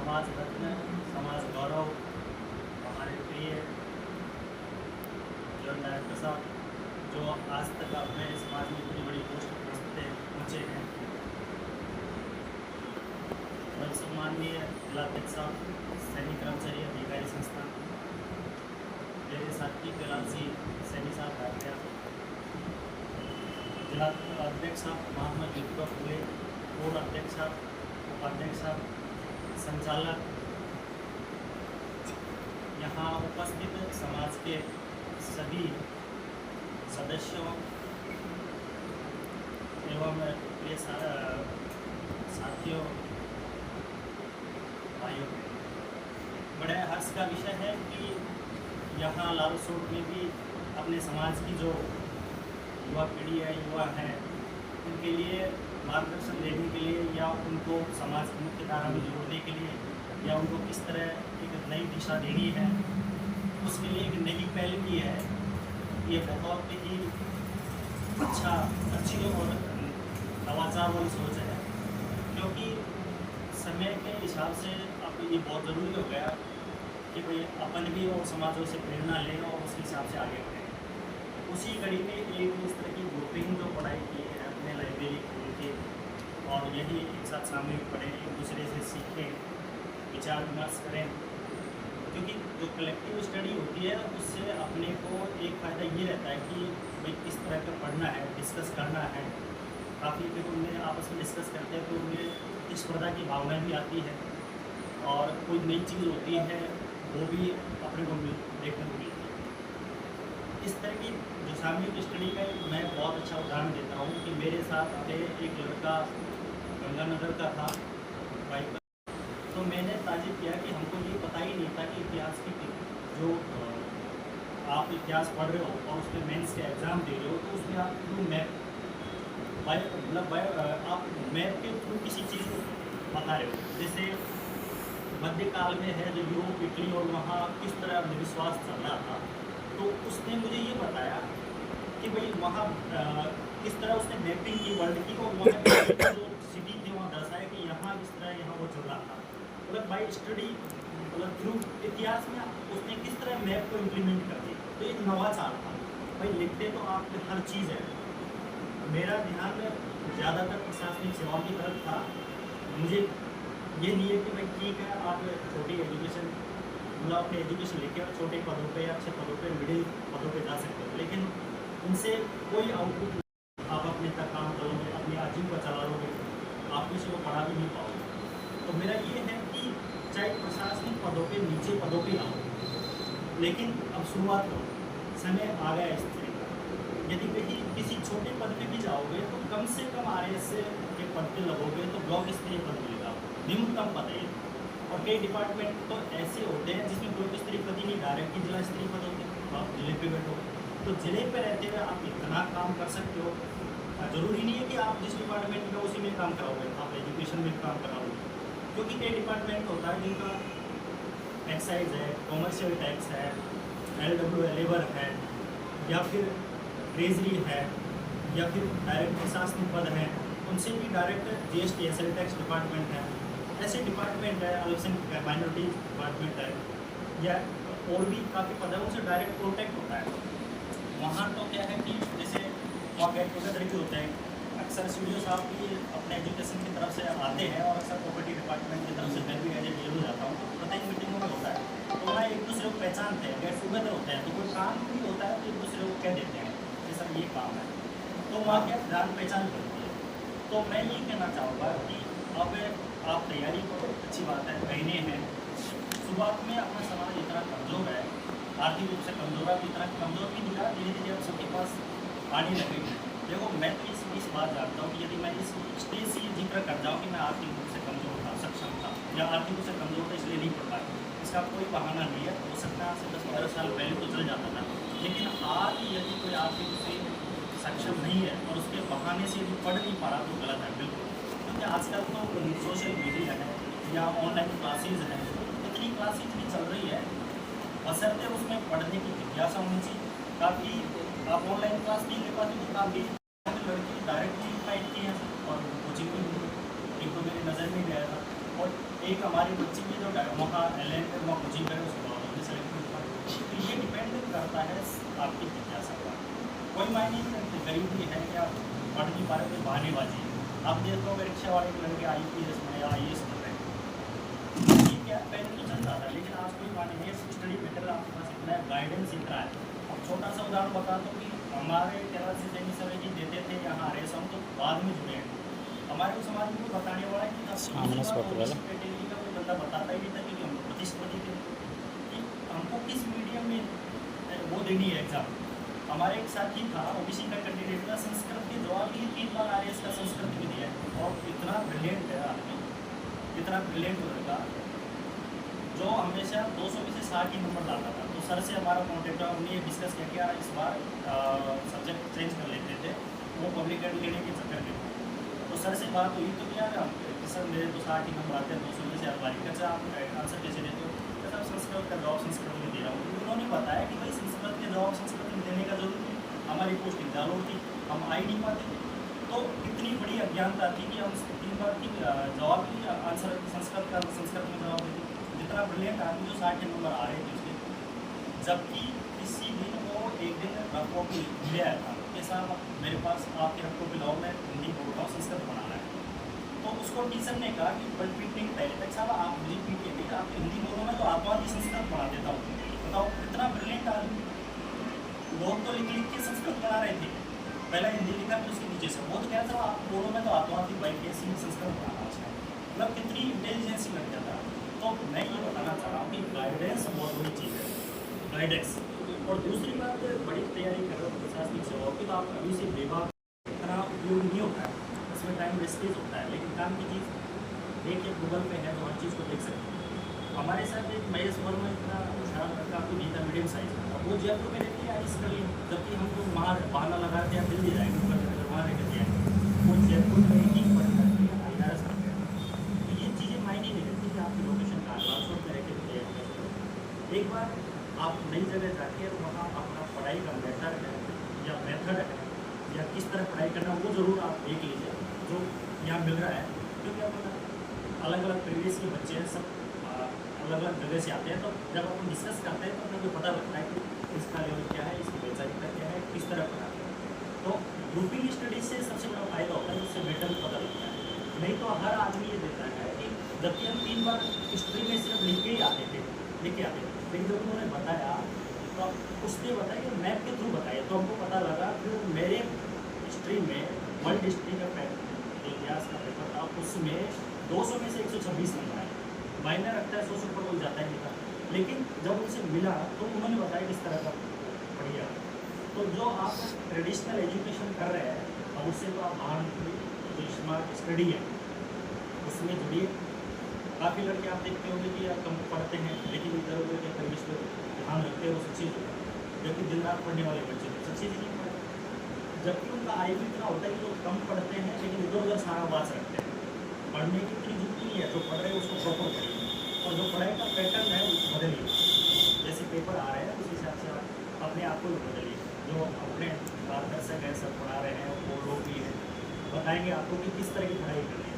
समाज रत्न, समाज गौरव, हमारे प्रिय जॉन डायरेक्टर साहब, जो आज तक अपने समाज में इतनी बड़ी पोस्ट पर पहुँचे हैं, और सम्माननीय जिलाध्यक्ष साहब, सैनिक कर्मचारी अधिकारी संस्थान, मेरे साथी फिलहाल सैनी साहब भाटिया, जिला अध्यक्ष साहब मोहम्मद युद्ध फुले, बोर्ड अध्यक्ष साहब, उपाध्यक्ष साहब, संचालक, यहाँ उपस्थित समाज के सभी सदस्यों एवं प्रिय साथियों, भाइयों, बड़े हर्ष का विषय है कि यहाँ लालसोट में भी अपने समाज की जो युवा पीढ़ी है, युवा हैं, उनके लिए मार्गदर्शन देने के लिए या उनको समाज की मुख्य धारा में जोड़ने के लिए या उनको किस तरह एक नई दिशा देनी है, उसके लिए एक नई पहल की है। ये बहुत ही अच्छी और नवाचार वाली सोच है, क्योंकि समय के हिसाब से अब ये बहुत ज़रूरी हो गया कि भाई अपन भी और समाजों से प्रेरणा लें और उसी हिसाब से आगे बढ़ें। उसी कड़ी में एक इस तरह की ग्रुपिंग जो पढ़ाई की है, अपने लाइब्रेरी खोल के और यही एक साथ सामूहिक पढ़ें, एक दूसरे से सीखें, विचार विमर्श करें, क्योंकि जो कलेक्टिव स्टडी होती है उससे अपने को एक फ़ायदा ये रहता है कि भाई किस तरह का पढ़ना है, डिस्कस करना है। काफ़ी फिर उनमें आपस में डिस्कस करते हैं तो उनमें स्पर्धा की भावना भी आती है और कोई नई चीज़ होती है वो भी अपने को देखने को मिलती है। इस तरह की जो सामूहिक स्टडी का मैं बहुत अच्छा उदाहरण देता हूँ कि मेरे साथ पहले एक लड़का गंगानगर का था बाइक पर, तो मैंने ताजुब किया कि हमको ये पता ही नहीं था कि इतिहास की जो आप इतिहास पढ़ रहे हो और उसमें मेंस के एग्ज़ाम दे रहे हो तो उसमें आप थ्रू मैप आप मैप के थ्रू किसी चीज़ को बता रहे हो। जैसे मध्यकाल में है जो यूरोप, इटली और वहाँ किस तरह अंधविश्वास चल रहा था, तो उसने मुझे ये बताया कि भाई वहाँ किस तरह उसने मैपिंग की वर्ल्ड की और वहाँ जो सिटी थी वहाँ दर्शाया कि यहाँ इस तरह यहाँ वो चल रहा था। मतलब बाई स्टडी मतलब थ्रू इतिहास में उसने किस तरह मैप को इम्प्लीमेंट कर दिया, तो एक नवाचार था। भाई लिखते तो आप हर चीज़ है, मेरा ध्यान ज़्यादातर प्रशासनिक सेवाओं की तरफ था। मुझे ये नहीं है कि भाई ठीक है आप छोटी एजुकेशन मतलब अपने एजुकेशन लेके और छोटे पदों पे या अच्छे पदों पे, मिडिल पदों पे जा सकते हो, लेकिन उनसे कोई आउटपुट आप अपने तक काम करोगे, अपनी आजीविका चला लोगे, आप किसी को पढ़ा भी नहीं पाओगे। तो मेरा ये है कि चाहे प्रशासनिक पदों पे, नीचे पदों पे आओ, लेकिन अब शुरुआत करो, समय आ गया इस तरह का। यदि कहीं किसी छोटे पद पे भी जाओगे तो कम से कम RAS के पद पे लगोगे तो ब्लॉक स्तरीय पद मिलेगा, न्यूनतम पद है। और कई डिपार्टमेंट तो ऐसे होते हैं जिसमें ब्लॉक स्तरीय पद ही नहीं, डायरेक्ट ही जिला स्तरीय पद होते हैं। आप जिले पे बैठो तो जिले पे रहते हुए आप इतना काम कर सकते हो। ज़रूरी नहीं है कि आप जिस डिपार्टमेंट में उसी में काम कराओगे, आप एजुकेशन में काम कराओगे, क्योंकि कई डिपार्टमेंट होता है जिनका एक्साइज है, कॉमर्शियल टैक्स है, LWA लेबर है, या फिर ट्रेजरी है, या फिर डायरेक्ट प्रशासनिक पद हैं, उनसे भी direct GST asset tax department है, ऐसे डिपार्टमेंट है, अल्पसंख्यक माइनॉरिटीज डिपार्टमेंट है, या और भी काफ़ी पद है, उनसे डायरेक्ट कॉन्टैक्ट होता है। वहाँ तो क्या है कि जैसे वहाँ गेट टूगेदर भी होते हैं, अक्सर CDO साहब भी अपने एजुकेशन की तरफ से आते हैं और अक्सर प्रॉपर्टी डिपार्टमेंट की तरफ से मैं भी एज ए जाता हूँ, प्रत्येक मीटिंगों में होता है। तो वहाँ एक दूसरे को पहचानते हैं, गेट टूगेदर होता है, तो कोई काम भी होता है तो एक दूसरे को कह देते हैं कि सर ये काम है, तो वहाँ क्या जान पहचान करती है। तो मैं ये कहना चाहूँगा कि अब आप तैयारी करो, अच्छी बात है, महीने हैं। शुरुआत में अपना समाज इतना कमज़ोर है, आर्थिक रूप से कमज़ोर है, इतना कमज़ोर भी नहीं रहा, धीरे धीरे अब सबके पास आने लगेगी। देखो मैं तो इस बात जानता हूँ कि यदि मैं इस स्टेज से ये जिक्र कर जाऊँ कि मैं आर्थिक रूप से कमज़ोर था, सक्षम था, या आर्थिक रूप से कमज़ोर था इसलिए नहीं पढ़ पाया, इसका कोई बहाना नहीं है। हो सकता है आज से 10-12 साल पहले तो चल जाता था, लेकिन आज यदि कोई आर्थिक रूप से सक्षम नहीं है और उसके बहाने से यदि पढ़ नहीं पा रहा तो गलत है बिल्कुल। क्योंकि आजकल तो सोशल मीडिया है या ऑनलाइन क्लासेज हैं, इतनी क्लासेज भी चल रही है, बशर्ते उसमें पढ़ने की जिज्ञासा होनी चाहिए। काफ़ी आप ऑनलाइन क्लास नहीं ले पाते तो काफ़ी लड़की डायरेक्टली इन्वाइट किए हैं और कोचिंग भी एक तो मेरी नज़र में गया था। और एक हमारी बच्ची की जो वहाँ एल एन वहाँ कोचिंग करे उसके बाद हमने सेलेक्ट किया। तो ये डिपेंड करता है आपकी जिज्ञासा पर। कोई मायने नहीं रखते गरीब भी है या पढ़ नहीं पा रहे कोई बहानेबाजी। आप देखो रिक्शा वाले के लड़के IPS में या IAS कर रहे हैं, ये क्या पहले तो चल रहा था, लेकिन आज कोई मायने नहीं है। स्टडी मटेरियल आपके पास इतना है, गाइडेंस इतना है। अब छोटा सा उदाहरण बता दो कि हमारे केरल से जैनी सर जी देते थे यहाँ रेस, हम तो बाद में जुड़े हैं। हमारे को समाज में बताने वाला है कि कैटेगरी का कोई बंदा बताता ही नहीं था कि हम प्रतिस्पर्धी थे कि हमको किस मीडियम में वो देनी है एग्जाम। हमारे एक साथी था OBC का कैंडिडेट था, संस्कृत के जवाब के लिए 3 बार RS का संस्कृत में दिया है, और इतना ब्रिलियंट है आदमी, इतना ब्रिलियंट लड़का जो हमेशा 200 में से 60 ही नंबर लाता था। तो सर से हमारा कॉन्टेक्ट हुआ, हमने ये डिस्कस किया कि यार इस बार सब्जेक्ट चेंज कर लेते थे, वो पब्लिक एड लेने के चक्कर में। तो सर से बात हुई तो क्या सर मेरे तो 60 ही नंबर आते हैं 200 में से, हर बारी कैसे आप आंसर कैसे देते हो? कैसा संस्कृत का जवाब संस्कृत में दे रहा हूँ। उन्होंने बताया कि भाई संस्कृत के जवाब संस्कृत में देने का जरूरी है, हमारी पोस्टिंग जालोर थी, हम आ ही नहीं पाते थे। तो इतनी बड़ी अज्ञानता थी कि हम 3 बार की जवाब की आंसर संस्कृत का संस्कृत में जवाब देते। जितना ब्रिलियंट आदमी जो 60 नंबर आ रहे थे उसके, जबकि इसी दिन वो एक दिन रफ कॉपी ले आया था कि साहब मेरे पास आपके रफ कॉपी लाओ, मैं हिंदी बोल रहा हूँ, संस्कृत बनाना है। तो उसको टीचर ने कहा कि बल पीटने के पहले तक साहब आप मुझे पीटे नहीं, आप हिंदी बोलो, मैं तो आत्मा की संस्कृत बना देता हूँ। बताओ कितना ब्रिलियंट आदमी। लोग तो लिख लिख के संस्कृत बना रहे थे, पहले हिंदी लिखा फिर उसके नीचे से वो तो क्या था, आप बोलो मैं तो आत्मा की बाइक कैसी संस्कृत बनाना उसका, मतलब कितनी इंटेलिजेंसी लग जाता। तो मैं ये बताना चाह रहा हूँ कि गाइडेंस बहुत बड़ी चीज़ है, गाइडेंस। और दूसरी बात, बड़ी तैयारी कर रहे हो प्रशासनिक सेवा की, तो आप अभी से बेबाक इतना उपयोग नहीं होता है, इसमें टाइम वेस्टेज होता है। लेकिन काम की चीज़ देखिए गूगल पे है तो हर चीज़ को देख सकते हैं। हमारे साथ एक महेश वर्मा इतना खराब लड़का आपको नहीं था, मीडियम साइज का, वो जयपुर में रहती है आइस कर ली, जबकि हम लोग वहाँ बहाना लगा के दिल्ली जाएंगे वहाँ रह गए, वो जयपुर में ही पढ़ करके IRS कर गया। तो ये चीज़ें मायने नहीं रखती कि आपकी लोकेशन कहाँ, ट्रांसपोर्ट में रह के तैयारी कर सकते। एक बार आप नई जगह जाके वहाँ अपना पढ़ाई का मेथड है या किस तरह पढ़ाई करना, वो ज़रूर आप देख लीजिए जो यहाँ मिल रहा है। क्योंकि अब अलग अलग प्रीवियस के बच्चे हैं, सब अलग अलग जगह से आते हैं, तो जब हम डिस्कस करते हैं तो अपने को पता लगता है कि इसका लेवल क्या है, इसकी वैचारिकता क्या है, किस तरह पढ़ाते हैं। तो ग्रुपिंग स्टडीज से सबसे बड़ा फायदा होता है, उससे बेटर पता लगता है। नहीं तो हर आदमी ये देता है कि जबकि हम 3 बार हिस्ट्री में सिर्फ लिख के आते थे, लेकिन जब उन्होंने बताया तो उसने बताया कि मैप के थ्रू बताया, तो हमको पता लगा कि मेरे हिस्ट्री में वर्ल्ड हिस्ट्री का इतिहास का पेपर था, उसमें 200 में से 126 नंबर आए। मायने रखता है 100 से ऊपर कोई जाता ही नहीं था, लेकिन जब उनसे मिला तो उन्होंने बताया किस तरह का बढ़िया। तो जो आप ट्रेडिशनल एजुकेशन कर रहे हैं, अब उससे तो आप बाहर जो स्मार्ट स्टडी है उसमें जुड़िए। काफ़ी लड़के आप देखते होंगे कि आप कम पढ़ते हैं, लेकिन इधर उधर के परिवेश पर ध्यान रखते हैं, वो सक्सेस होता है। जबकि दिन रात पढ़ने वाले बच्चे सक्सेस नहीं पढ़ते, जबकि उनका IQ इतना होता है कि लोग कम पढ़ते हैं लेकिन इधर उधर सारा बात रखते हैं। पढ़ने की इतनी जरूरत नहीं है, जो पढ़ रहे हैं उसको प्रॉपर पढ़िए, और जो पढ़ाई का पैटर्न है उसको बदलिए। जैसे पेपर आ रहे हैं उस हिसाब से आप अपने आप को बदलिए। जो अपने मार्गदर्शक हैं सब पढ़ा रहे हैं, वो लोग भी हैं, बताएंगे आपको कि किस तरह की पढ़ाई करनी है।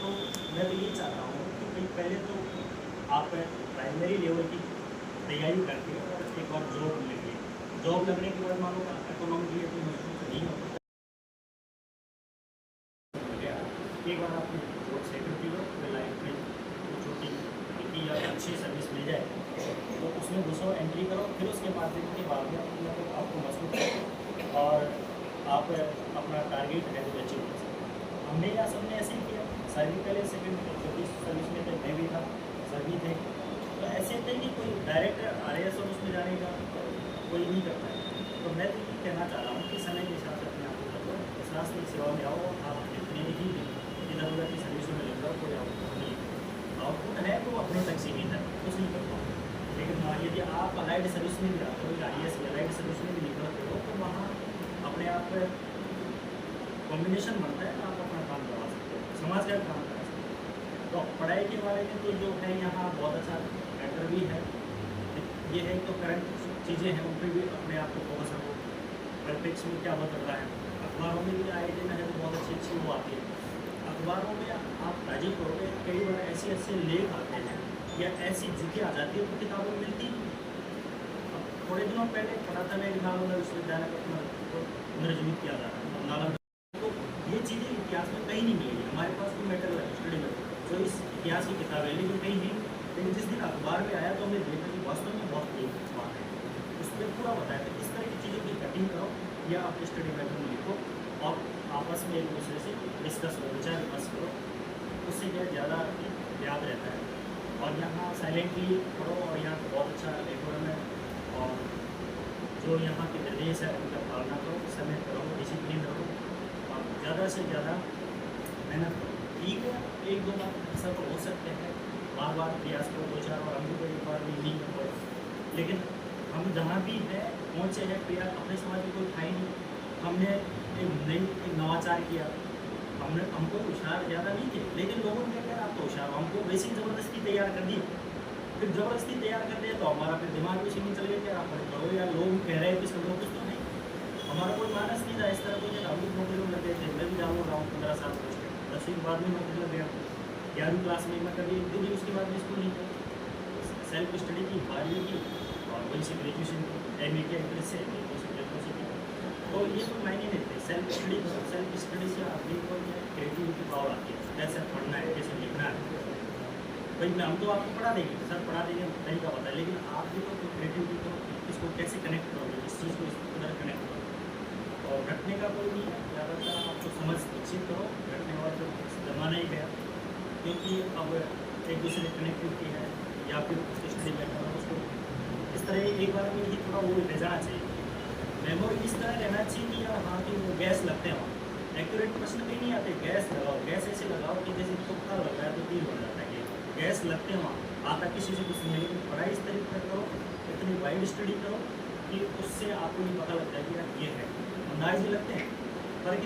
तो मैं तो ये चाहता हूँ कि पहले तो आप प्राइमरी लेवल की तैयारी करके एक बार जॉब लेंगे, जॉब लगने के बाद मानो इकोनॉमिकली तो मजबूत नहीं होता, एक बार आपने जॉब सेटल की हो तो लाइफ में छोटी हल्की या अच्छी सर्विस मिल जाए तो उसमें घुसो, एंट्री करो, फिर उसके माध्यम के बाद में आपको मजबूत करो और आप अपना टारगेट है तो अचीव कर सकते हैं। हमने या सबने ऐसे ही किया, सर भी पहले सेकेंड छोटी सर्विस में थे, मैं भी था, सर भी थे, तो ऐसे थे कि कोई डायरेक्ट RAS और उसमें जाने का कोई नहीं करता है। तो मैं तो ये कहना चाह रहा हूँ कि समय के हिसाब से अपने आप को रखो, प्रशासनिक सेवा में आओ, आप जितने ही इधर उधर की सर्विसों में लग जाओ, कोई आउटपुट है तो अपने तक सीमित है, कुछ नहीं कर पाओ। लेकिन यदि आप अलाइड सर्विस में भी आते हो, RAS अलाइड सर्विस में भी निकलते हो, तो वहाँ अपने आप कॉम्बिनेशन बनता है, आप अपना काम करवा सकते हो, समाज का काम करा सकते हो। तो पढ़ाई के बारे में तो जो है यहाँ बहुत अच्छा मैटर भी है, ये है तो करंट चीज़ें हैं उन पर भी अपने आप को फोकस रखो, परिप्रेक्ष्य में क्या हो चल रहा है। अखबारों में भी आए दिन है तो बहुत अच्छी वो आती है, अखबारों में आप ताजे तौर पे कई बार ऐसे ऐसे लेख आते हैं या ऐसी चीज़ें आ जाती है तो किताबों में मिलती नहीं। अब थोड़े दिनों पहले पढ़ा था मैं नालंदा विश्वविद्यालय का पुनर्जीवित किया जा रहा है नालंदा, तो ये चीज़ें इतिहास में कहीं नहीं मिलेगी। हमारे पास कोई मेटेरियल स्टडी में जो इस इतिहास की किताब है लेकिन कहीं नहीं। लेकिन जिस दिन अखबार में आया तो हमने देखा कि वास्तव में बहुत तेज बात है। उसमें पूरा बताया था किस तरह की चीज़ों की कटिंग करो या आप स्टडी मेथड में लिखो और आपस में एक दूसरे से डिस्कस करो, विचार विमर्श करो, उससे क्या ज़्यादा याद रहता है। और यहाँ साइलेंटली पढ़ो और यहाँ बहुत अच्छा डेकोरम है और जो यहाँ के निर्देश है उनका पालना करो, समय पर रहो, डिसिप्लिन रहो और ज़्यादा से ज़्यादा मेहनत करो। ठीक है, एक दो बार सब हो सकते हैं, बार बार प्रयास करो, दो चार बार हम भी तो एक बार भी नहीं कर पाए, लेकिन हम जहाँ भी है पहुँचे हैं प्रयास, अपने समाज में कोई था ही नहीं। हमने एक नवाचार किया, हमको होशियार ज़्यादा नहीं थे लेकिन लोगों ने क्या आप तो होशियार हो, हमको वैसे ही ज़बरदस्ती तैयार कर दिया। फिर ज़बरदस्ती तैयार कर दिया तो हमारा फिर दिमाग उसी में चल गया कि आप करो या लोग कह रहे हैं कि सब लोग कुछ तो नहीं। हमारा कोई मानस नहीं था इस तरह को, हम लोग नौकरी में लगे थे। मैं भी जाऊँ रहा हूँ 15 साल पहुँच गए, 10वीं के बाद में नौकरी लग गया, 11वीं क्लास में मैं कभी एक दिन उसके बाद में स्कूल नहीं गया, सेल्फ स्टडी की 12वीं की और वहीं से ग्रेजुएशन की MA किया इंग्लिश से, तो ये तो मायने नहीं थे। सेल्फ स्टडी से आदमी को क्रिएटिविटी पावर आती है, कैसे पढ़ना है, कैसे लिखना है। भाई मैं हम तो आपको पढ़ा देंगे, सर पढ़ा देंगे तरीका पता है, लेकिन आप भी तो क्रिएटिविटी को इसको कैसे कनेक्ट करोगे, इस चीज़ को इस तरह कनेक्ट करो। और रटने का कोई नहीं है, ज़्यादातर आपको समझ विकसित करो, रटने वाला तो जमाना ही गया, क्योंकि अब एक दूसरे कनेक्टिविटी है या फिर स्टडी में उसको इस तरह एक बार में ही थोड़ा वो ले जाना चाहिए। मेमोरी इस तरह रहना चाहिए कि यार हाँ कि वो गैस लगते हैं वहाँ एक्यूरेट प्रश्न भी नहीं आते। गैस लगाओ, गैस ऐसे लगाओ कि जैसे तुक्का लग रहा है तो तीर बन जाता है कि गैस लगते हैं वहाँ आता किसी से कुछ नहीं। लेकिन पढ़ाई इस तरीके से करो, इतनी वाइड स्टडी करो कि उससे आपको ये पता लगता है कि यार ये है, अंदाज भी लगते हैं पर